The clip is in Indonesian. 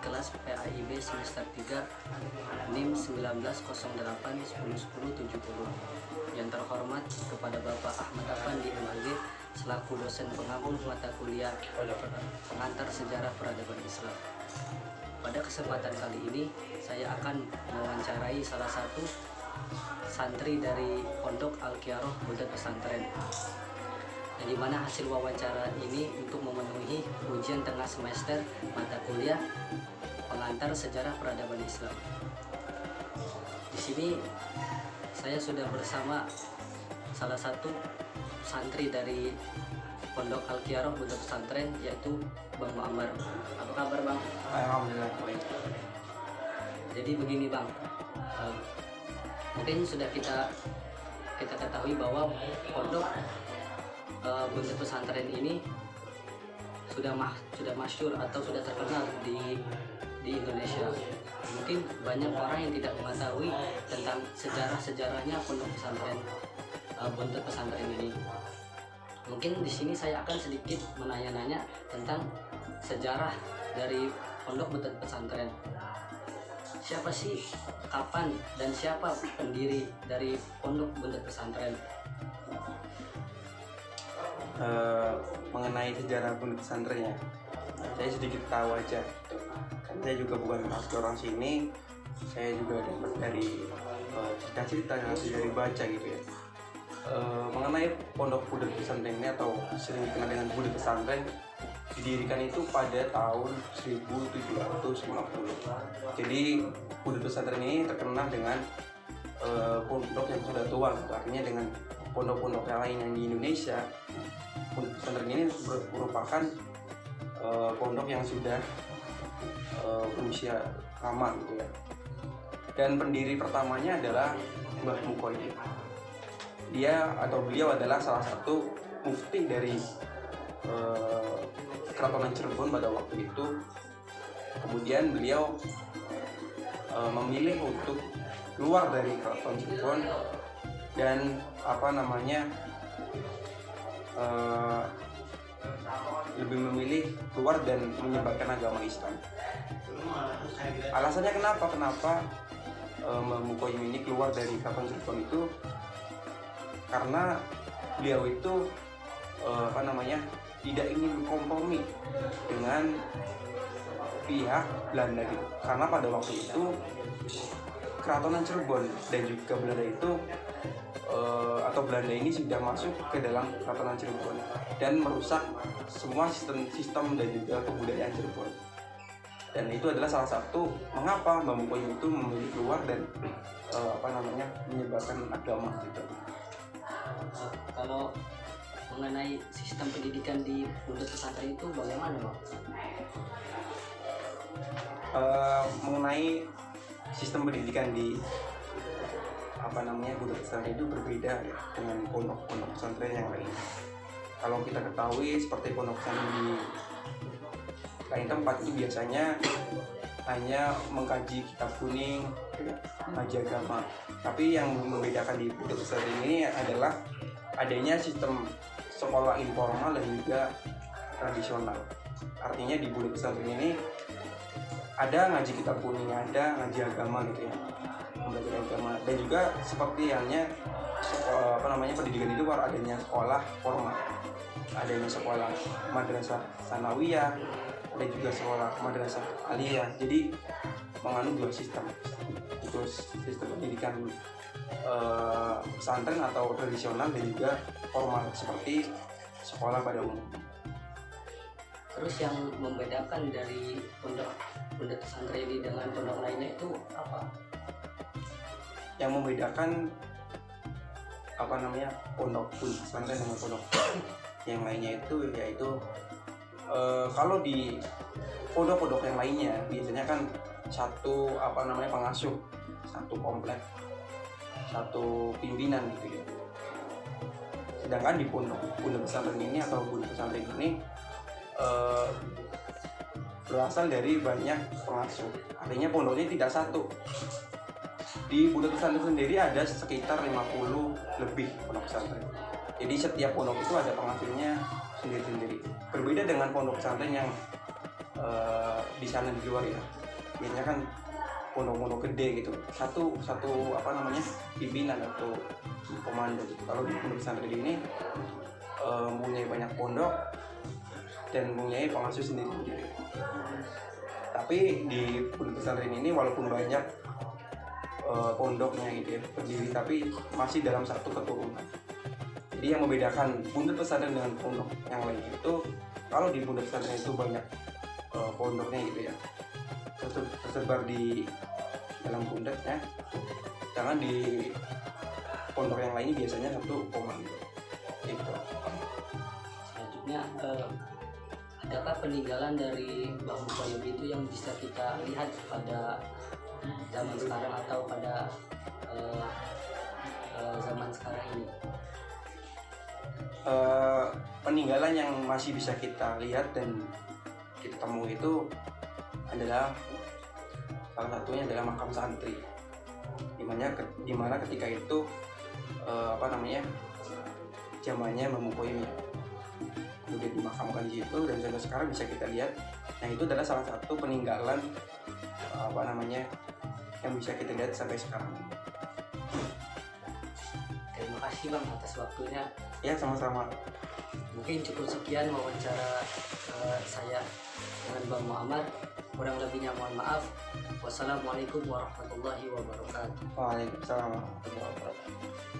kelas PAIB semester 3 NIM 1908101070. Yang terhormat kepada Bapak Ahmad Afandi MAG selaku dosen pengampu mata kuliah pengantar sejarah peradaban Islam. Pada kesempatan kali ini saya akan mewawancarai salah satu santri dari Pondok Al-Qiyaroh Budak Pesantren, yang dimana hasil wawancara ini untuk memenuhi ujian tengah semester mata kuliah pengantar sejarah peradaban Islam. Di sini saya sudah bersama salah satu santri dari Pondok Al-Qiyaroh Budak Pesantren, yaitu Bang Muammar. Apa kabar, Bang? Alhamdulillah baik. Jadi begini, Bang, mungkin sudah kita ketahui bahwa Pondok Budak Pesantren ini sudah masyhur atau sudah terkenal di Indonesia. Mungkin banyak orang yang tidak mengetahui tentang sejarahnya Pondok Pesantren Budak Pesantren ini. Mungkin di sini saya akan sedikit menanya-nanya tentang sejarah dari Pondok Budak Pesantren. Siapa sih, kapan, dan siapa pendiri dari Pondok Budak Pesantren? Mengenai sejarah Pondok Pesantren ya, saya sedikit tahu aja. Kan saya juga bukan asli orang sini, saya juga dapat dari cerita-cerita yang dari baca gitu ya. Mengenai Pondok Budak Pesantren ini atau sering dikenal dengan Budak Pesantren, didirikan itu pada tahun 1750. Jadi Budak Pesantren ini terkenal dengan pondok yang sudah tua, artinya dengan pondok-pondok yang lain yang di Indonesia. Pondok Pesantren ini merupakan pondok yang sudah berusia lama gitu ya. Dan pendiri pertamanya adalah Mbah Mukoyim. Beliau adalah salah satu mufti dari Keratonan Cirebon pada waktu itu. Kemudian beliau memilih untuk keluar dari Keraton Cirebon dan lebih memilih keluar dan menyebarkan agama Islam. Alasannya kenapa Mbah Mukoyim ini keluar dari Keraton Cirebon itu karena beliau itu tidak ingin berkompromi dengan pihak Belanda gitu. Karena pada waktu itu Keratonan Cirebon dan juga Belanda itu Belanda ini sudah masuk ke dalam Keratonan Cirebon dan merusak semua sistem dan juga kebudayaan Cirebon. Dan itu adalah salah satu mengapa Mbah Mukoyim itu memilih keluar dan menyebarkan agama gitu. Kalau mengenai sistem pendidikan di Budak Pesantren itu bagaimana, Bang? Mengenai sistem pendidikan di Budak Pesantren itu berbeda ya, dengan pondok-pondok pesantren yang lain. Kalau kita ketahui seperti pondok pesantren di lain tempat itu biasanya hanya mengkaji kitab kuning, mengaji agama. Tapi yang membedakan di Budak Pesantren ini adalah adanya sistem sekolah informal dan juga tradisional. Artinya di Budak Pesantren ini ada ngaji kitab kuning, ada ngaji agama gitu ya, belajar agama. Dan juga seperti halnya pendidikan itu adanya sekolah formal, adanya sekolah madrasah sanawiyah, dan juga sekolah madrasah aliyah. Jadi mengandung dua sistem. Terus sistem pendidikan pesantren atau tradisional dan juga formal seperti sekolah pada umumnya. Terus yang membedakan dari Pondok Pesantren ini dengan pondok lainnya itu apa? Yang membedakan pondok pesantren dengan pondok yang lainnya itu yaitu kalau di pondok-pondok yang lainnya biasanya kan satu pengasuh, satu komplek, satu pimpinan gitu ya. Sedangkan di pondok pesantren ini atau Budak Pesantren ini berasal dari banyak pengasuh. Artinya pondoknya tidak satu. Di Budak Pesantren sendiri ada sekitar 50 lebih pondok pesantren. Jadi setiap pondok itu ada pengasuhnya sendiri-sendiri. Berbeda dengan pondok pesantren yang di sana di luar ya, biasanya kan pondok-pondok gede gitu, satu apa namanya pimpinan atau komando gitu. Kalau di pondok pesantren ini mempunyai banyak pondok dan mempunyai pengasuh sendiri. Tapi di pondok pesantren ini walaupun banyak pondoknya gitu ya berdiri, tapi masih dalam satu keturunan. Jadi yang membedakan pondok pesantren dengan pondok yang lain itu, kalau di pondok pesantren itu banyak pondoknya gitu ya, tersebar di dalam pondoknya. Jangan di pondok yang lainnya biasanya satu komando gitu. Selanjutnya, adakah peninggalan dari Mbah Mukoyom itu yang bisa kita lihat pada zaman sekarang atau pada zaman sekarang ini? Peninggalan yang masih bisa kita lihat dan kita temui itu adalah salah satunya adalah makam santri, dimana ketika itu apa namanya zamannya Mbah kemudian dimakamkan di situ, dan sampai sekarang bisa kita lihat. Nah, itu adalah salah satu peninggalan apa namanya yang bisa kita lihat sampai sekarang. Terima kasih Bang atas waktunya. Ya, sama-sama. Mungkin cukup sekian wawancara saya dengan Bang Muhammad. Kurang lebihnya mohon maaf. Wassalamualaikum warahmatullahi wabarakatuh. Waalaikumsalam warahmatullahi wabarakatuh.